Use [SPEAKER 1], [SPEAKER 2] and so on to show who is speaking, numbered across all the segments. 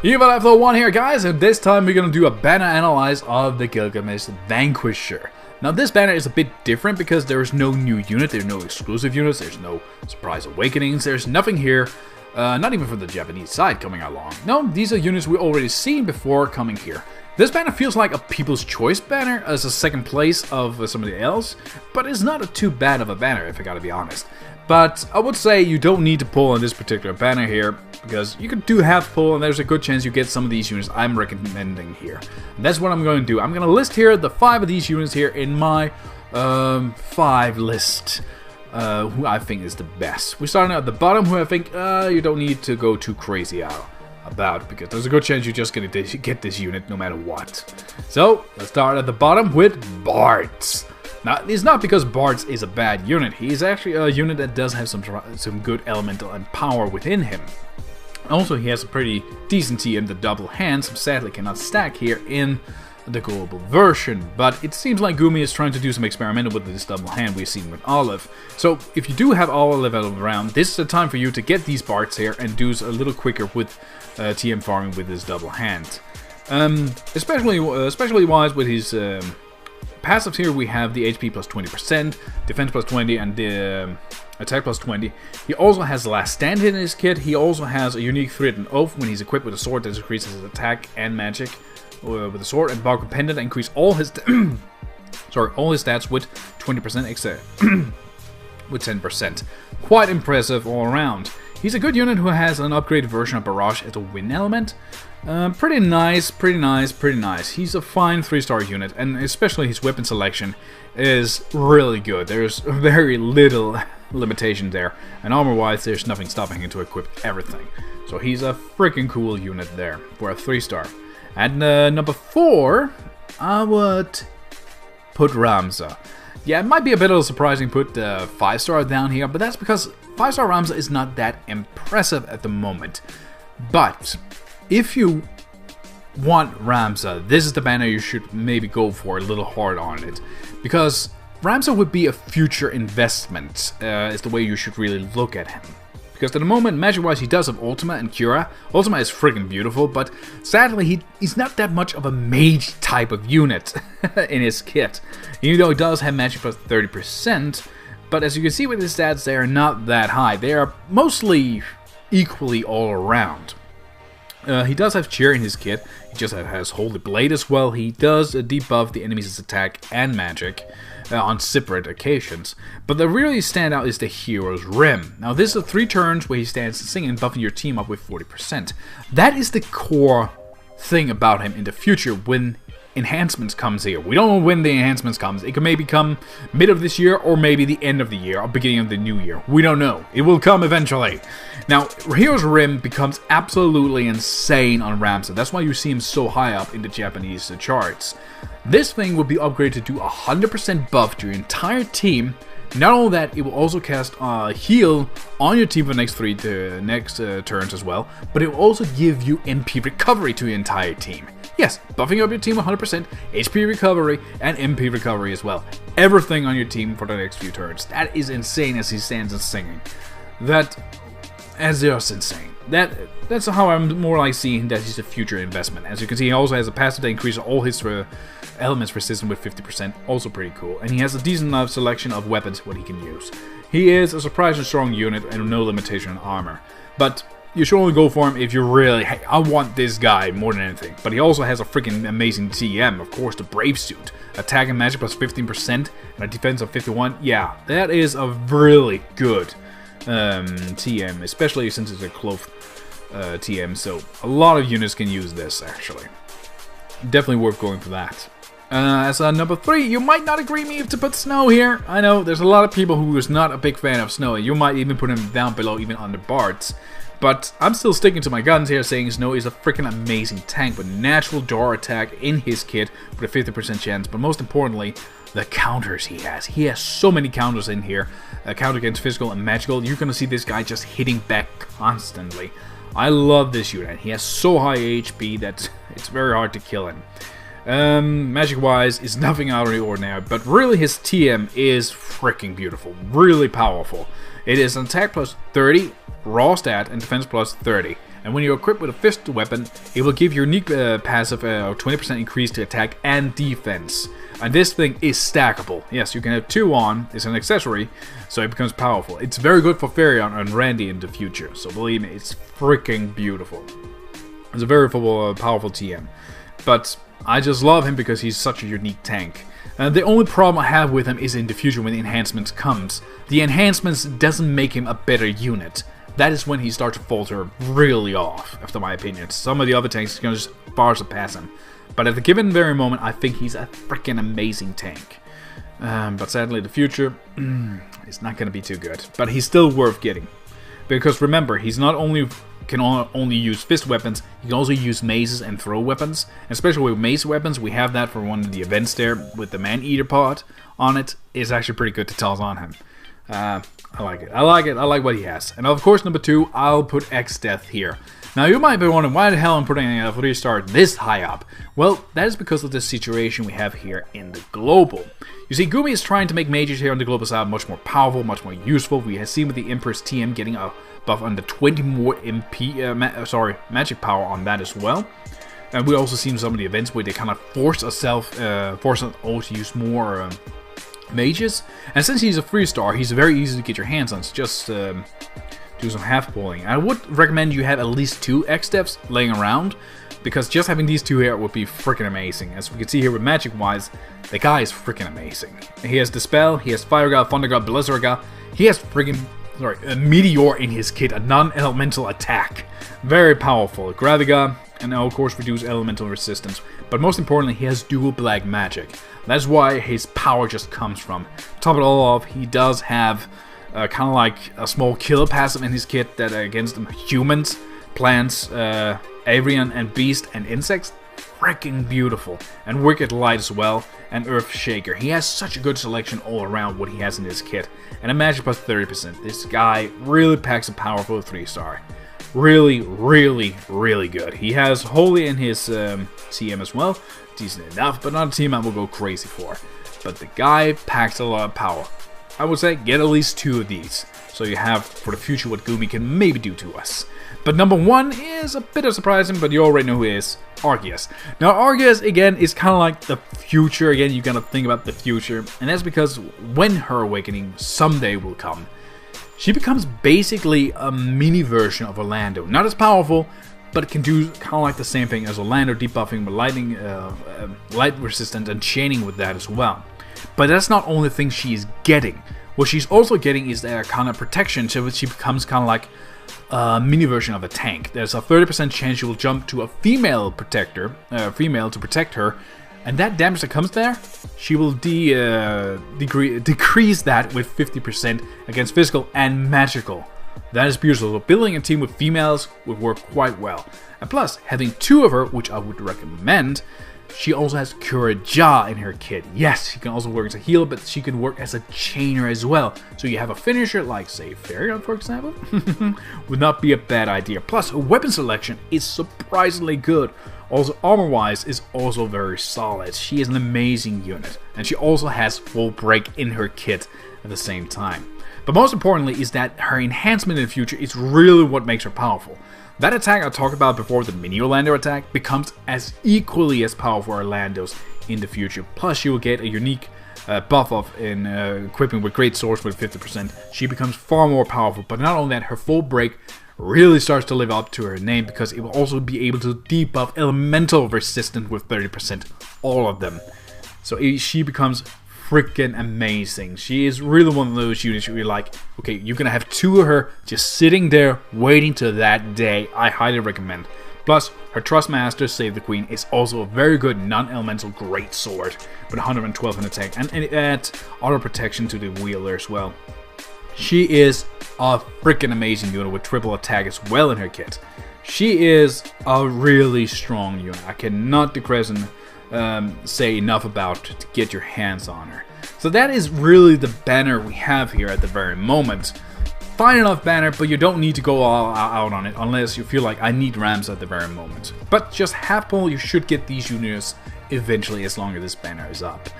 [SPEAKER 1] Ffbe 1 here, guys, and this time we're gonna do a banner analyze of the Gilgamesh Vanquisher. Now this banner is a bit different because there's no new unit, there's no exclusive units, there's no surprise awakenings, there's nothing here, not even from the Japanese side coming along. No, these are units we already seen before coming here. This banner feels like a People's Choice banner as a second place of somebody else, but it's not too bad of a banner if I gotta be honest. But I would say you don't need to pull on this particular banner here, because you could do half pull and there's a good chance you get some of these units I'm recommending here. And that's what I'm going to do. I'm going to list here the 5 of these units here in my 5 list. Who I think is the best. We're starting at the bottom, who I think you don't need to go too crazy about, because there's a good chance you're just going to get this unit no matter what. So let's start at the bottom with Bards. Now, it's not because Bards is a bad unit. He's actually a unit that does have some good elemental and power within him. Also, he has a pretty decent TM, the double hand, some sadly cannot stack here in the global version. But it seems like Gumi is trying to do some experimental with this double hand we've seen with Olive. So, if you do have Olive around, this is the time for you to get these Bards here and do a little quicker with TM farming with this double hand. Especially wise with his passives here, we have the HP plus 20%, defense plus 20, and the attack plus 20. He also has Last Stand in his kit. He also has a unique Threat and Oath when he's equipped with a sword that increases his attack and magic with the sword, and Bark Pendant that increase all his all his stats with 20% except with 10%. Quite impressive all around. He's a good unit who has an upgraded version of Barrage as a wind element. Pretty nice. He's a fine 3-star unit, and especially his weapon selection is really good. There's very little limitation there, and armor-wise, there's nothing stopping him to equip everything. So he's a freaking cool unit there for a 3-star. And number 4, I would put Ramza. Yeah, it might be a bit of a surprising put 5-star down here, but that's because 5-star Ramza is not that impressive at the moment. But if you want Ramza, this is the banner you should maybe go for a little hard on it, because Ramza would be a future investment, is the way you should really look at him. Because at the moment, magic-wise, he does have Ultima and Cura. Ultima is friggin' beautiful, but sadly, he's not that much of a mage type of unit in his kit. Even though he does have magic plus 30%, but as you can see with his stats, they are not that high. They are mostly equally all around. He does have Cheer in his kit. He just has Holy Blade as well. He does debuff the enemy's attack and magic on separate occasions. But the really standout is the Hero's Rim. Now this is 3 turns where he stands singing, buffing your team up with 40%. That is the core thing about him in the future when enhancements comes here. We don't know when the enhancements comes. It could maybe come mid of this year, or maybe the end of the year, or beginning of the new year. We don't know. It will come eventually. Now, Hero's Rim becomes absolutely insane on Ramza. That's why you see him so high up in the Japanese charts. This thing will be upgraded to 100% buff to your entire team. Not only that, it will also cast heal on your team for the next 3 turns as well, but it will also give you MP recovery to your entire team. Yes, buffing up your team 100%, HP recovery, and MP recovery as well. Everything on your team for the next few turns. That is insane as he stands and singing. That is just insane. That's how I'm more like seeing that he's a future investment. As you can see, he also has a passive that increases all his elements resistance with 50%. Also pretty cool. And he has a decent enough selection of weapons what he can use. He is a surprisingly strong unit and no limitation on armor. But you should only go for him if you really, hey, I want this guy more than anything. But he also has a freaking amazing TM, of course, the Brave Suit. Attack and magic plus 15% and a defense of 51. Yeah, that is a really good TM, especially since it's a cloth TM, so a lot of units can use this actually. Definitely worth going for that. As number 3, you might not agree me to put Snow here. I know there's a lot of people who is not a big fan of Snow, and you might even put him down below, even under Bards. But I'm still sticking to my guns here, saying Snow is a freaking amazing tank with natural draw attack in his kit with a 50% chance, but most importantly, the counters he has. He has so many counters in here. Counter against physical and magical. You're going to see this guy just hitting back constantly. I love this unit. He has so high HP that it's very hard to kill him. Magic-wise, is nothing out of the ordinary, but really his TM is freaking beautiful. Really powerful. It is an attack plus 30, raw stat, and defense plus 30. And when you're equipped with a fist weapon, it will give your unique passive 20% increase to attack and defense. And this thing is stackable. Yes, you can have 2 on. It's an accessory, so it becomes powerful. It's very good for Farion and Randy in the future. So believe me, it's freaking beautiful. It's a very powerful TM. But I just love him because he's such a unique tank. The only problem I have with him is in the future when the enhancements comes. The enhancements doesn't make him a better unit. That is when he starts to falter really off, after my opinion. Some of the other tanks are going to just far surpass him. But at the given very moment, I think he's a freaking amazing tank. But sadly, the future is not going to be too good. But he's still worth getting. Because remember, he's not only can only use fist weapons, he can also use mazes and throw weapons. And especially with mace weapons, we have that for one of the events there with the man-eater pod on it. It's actually pretty good to toss on him. I like it. I like what he has. And of course, number 2, I'll put X-Death here. Now you might be wondering, why the hell I'm putting a 3-star this high up? Well, that is because of the situation we have here in the global. You see, Gumi is trying to make mages here on the global side much more powerful, much more useful. We have seen with the Emperor's TM getting a buff under 20 more magic power on that as well. And we also seen some of the events where they kind of force us all to use more mages. And since he's a 3-star, he's very easy to get your hands on. So just do some half pulling. I would recommend you have at least 2 X-Steps laying around, because just having these 2 here would be freaking amazing. As we can see here with magic wise, the guy is freaking amazing. He has Dispel, he has Fire God, Thunder God, Blizzard God, he has freaking a Meteor in his kit, a non-elemental attack. Very powerful. Graviga, and of course reduce elemental resistance. But most importantly, he has dual black magic. That's why his power just comes from. Top it all off, he does have kind of like a small kill passive in his kit that against humans, plants, Avian and beast and insects. Freaking beautiful. And Wicked Light as well, and Earth Shaker. He has such a good selection all around what he has in his kit. And a magic plus 30%. This guy really packs a powerful 3-star. Really, really, really good. He has Holy in his TM as well. Decent enough, but not a team I will go crazy for. But the guy packs a lot of power. I would say get at least 2 of these, so you have for the future what Gumi can maybe do to us. But number 1 is a bit of surprising, but you already know who he is. Arceus. Now Arceus again is kind of like the future. Again, you gotta think about the future, and that's because when her awakening someday will come, she becomes basically a mini version of Orlando. Not as powerful, but it can do kind of like the same thing as Orlando, debuffing with lightning, light resistant, and chaining with that as well. But that's not only the thing she's getting. What she's also getting is that kind of protection, so she becomes kind of like a mini version of a tank. There's a 30% chance she will jump to a female protector, female to protect her, and that damage that comes there, she will decrease that with 50% against physical and magical. That is beautiful. So building a team with females would work quite well. And plus, having 2 of her, which I would recommend, she also has Kuraja in her kit. Yes, she can also work as a healer, but she can work as a chainer as well. So you have a finisher like, say, Farion, for example, would not be a bad idea. Plus, her weapon selection is surprisingly good. Also, armor-wise is also very solid. She is an amazing unit, and she also has full break in her kit at the same time. But most importantly is that her enhancement in the future is really what makes her powerful. That attack I talked about before, the mini Orlando attack, becomes as equally as powerful Orlando's in the future. Plus, she will get a unique buff of in equipping with Great Swords with 50%. She becomes far more powerful, but not only that, her full break really starts to live up to her name, because it will also be able to debuff elemental resistance with 30%, all of them. So she becomes freaking amazing. She is really one of those units where you're like, okay, you're gonna have 2 of her just sitting there waiting till that day. I highly recommend. Plus, her Trustmaster, Save the Queen, is also a very good non-elemental great sword with 112 in attack, and it adds auto protection to the wielder as well. She is a freaking amazing unit with triple attack as well in her kit. She is a really strong unit. I cannot decrease and say enough about to get your hands on her. So that is really the banner we have here at the very moment. Fine enough banner, but you don't need to go all out on it unless you feel like I need Rams at the very moment. But just half pull, you should get these units eventually as long as this banner is up.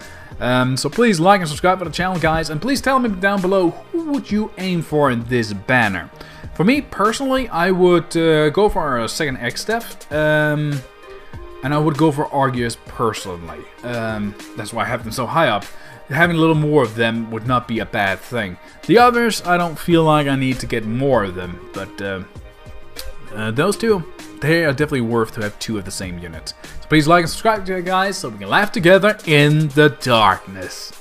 [SPEAKER 1] So please like and subscribe to the channel, guys, and please tell me down below who would you aim for in this banner. For me personally, I would go for a second X step, and I would go for Argius personally. That's why I have them so high up. Having a little more of them would not be a bad thing. The others, I don't feel like I need to get more of them, but those two, they are definitely worth to have 2 of the same unit. So please like and subscribe to it, guys, so we can laugh together in the darkness.